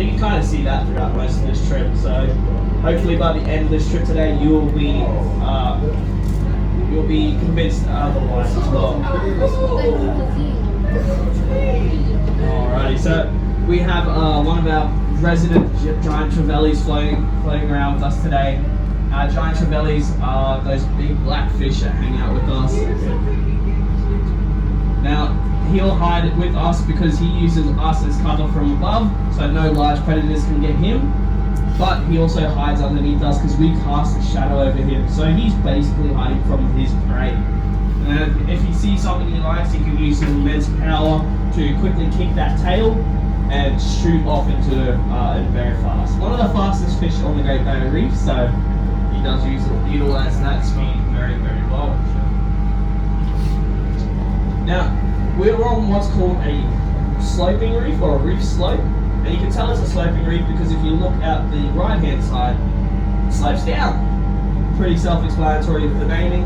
You can kind of see that throughout most of this trip. So hopefully by the end of this trip today, you'll be convinced otherwise as well. Alrighty, so we have one of our resident giant trevallies floating around with us today. Giant trevallies are those big black fish that hang out with us. Now, he'll hide with us because he uses us as cover from above, so no large predators can get him. But he also hides underneath us because we cast a shadow over him, so he's basically hiding from his prey. And if he sees something he likes, he can use his immense power to quickly kick that tail and shoot off into it very fast. One of the fastest fish on the Great Barrier Reef, so he does utilize that speed very, very well. Now, we're on what's called a sloping reef or a reef slope, and you can tell it's a sloping reef because if you look at the right-hand side, it slopes down. Pretty self-explanatory with the naming,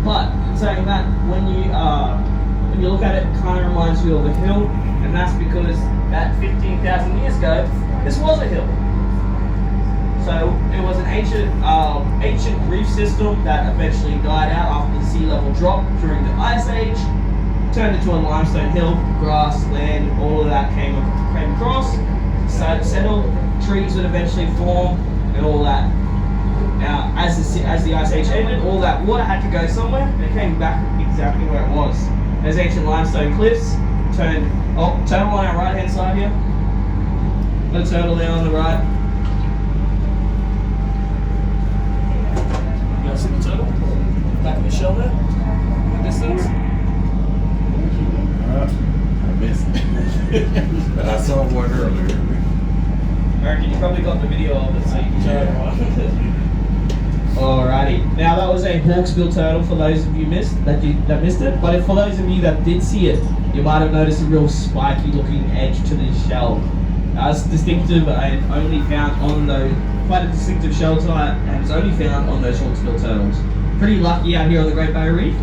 but in saying that, when you look at it, it kind of reminds you of a hill, and that's because that 15,000 years ago, this was a hill. So it was an ancient reef system that eventually died out after the sea level dropped during the Ice Age, turned into a limestone hill, grass, land, all of that came across, started to settle, trees would eventually form, and all that. Now, as the Ice Age ended, all that water had to go somewhere, and it came back exactly where it was. Those ancient limestone cliffs turtle on our right hand side here. The turtle there on the right. You guys see the turtle? Back of the shell there? Distance? I missed it. But I saw one earlier. I reckon you probably got the video of it so you can show everyone. Alrighty. Now that was a hawksbill turtle for those of you that missed it. But for those of you that did see it, you might have noticed a real spiky looking edge to this shell. It's distinctive and only found on those, quite a distinctive shell type, and it's only found on those hawksbill turtles. Pretty lucky out here on the Great Barrier Reef.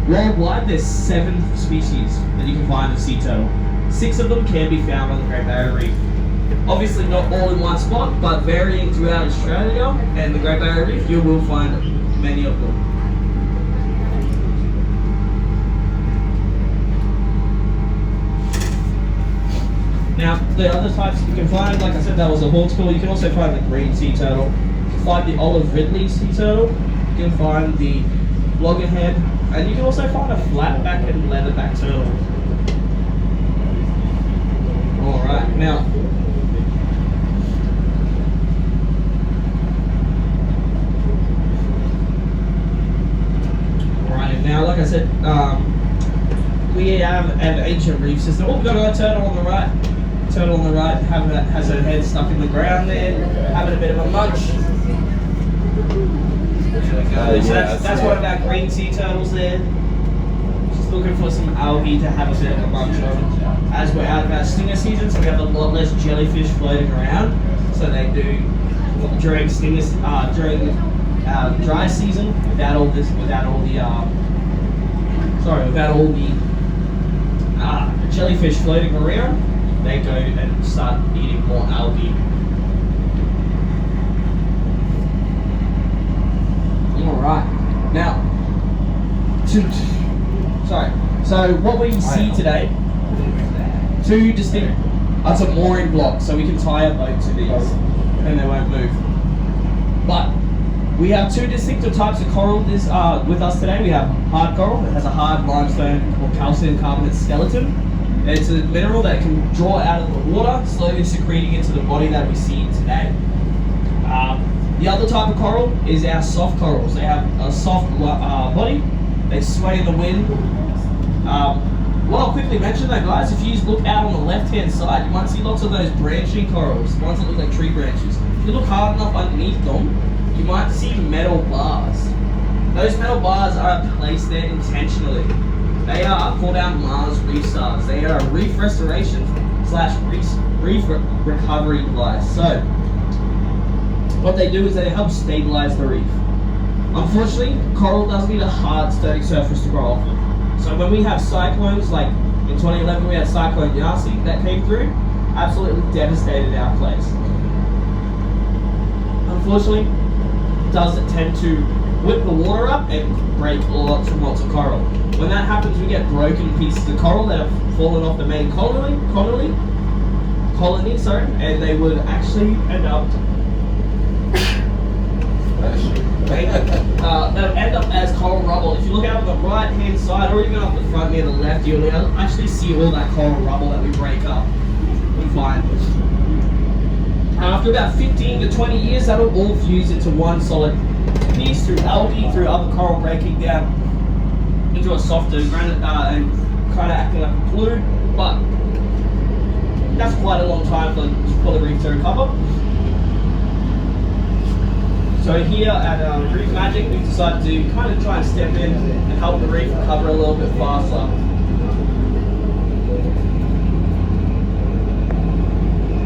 Worldwide, there's 7 species that you can find of sea turtle. 6 of them can be found on the Great Barrier Reef. Obviously not all in one spot, but varying throughout Australia and the Great Barrier Reef, you will find many of them. Now, the other types you can find, like I said, that was a hawksbill. You can also find the green sea turtle. You can find the olive ridley sea turtle. You can find the loggerhead. And you can also find a flatback and leatherback turtle. Alright, now like I said, we have an ancient reef system. Oh, we've got another turtle on the right. Turtle on the right has her head stuck in the ground there, having a bit of a munch. There we go. So that's one of our green sea turtles there. Just looking for some algae to have a bit of a munch on. As we're out of our stinger season, so we have a lot less jellyfish floating around. So they do during dry season without all the jellyfish floating around. They go and start eating more algae. Alright, now, so what we see today, 2 distinct, that's a mooring block, so we can tie a boat to these and they won't move. But we have 2 distinctive types of coral with us today. We have hard coral that has a hard limestone or calcium carbonate skeleton. It's a mineral that can draw out of the water, slowly secreting into the body that we see today. The other type of coral is our soft corals. They have a soft body, they sway in the wind. What I'll quickly mention though, guys, if you look out on the left-hand side, you might see lots of those branching corals, ones that look like tree branches. If you look hard enough underneath them, you might see metal bars. Those metal bars are placed there intentionally. They are called our Mars reef stars. They are a reef restoration / reef recovery device. So, what they do is they help stabilize the reef. Unfortunately, coral does need a hard, sturdy surface to grow off of. So when we have cyclones, like in 2011 we had Cyclone Yasi that came through, absolutely devastated our place. Unfortunately, it does tend to whip the water up and break lots and lots of coral. When that happens, we get broken pieces of coral that have fallen off the main colony, and they would actually end up they'll end up as coral rubble. If you look out on the right hand side or even up the front near the left, you'll actually see all that coral rubble that we break up and find. After about 15 to 20 years, that'll all fuse into one solid piece through algae, through other coral breaking down into a softer granite and kind of acting like a glue. But that's quite a long time for the reef to recover. So here at Reef Magic, we've decided to kind of try and step in and help the reef recover a little bit faster.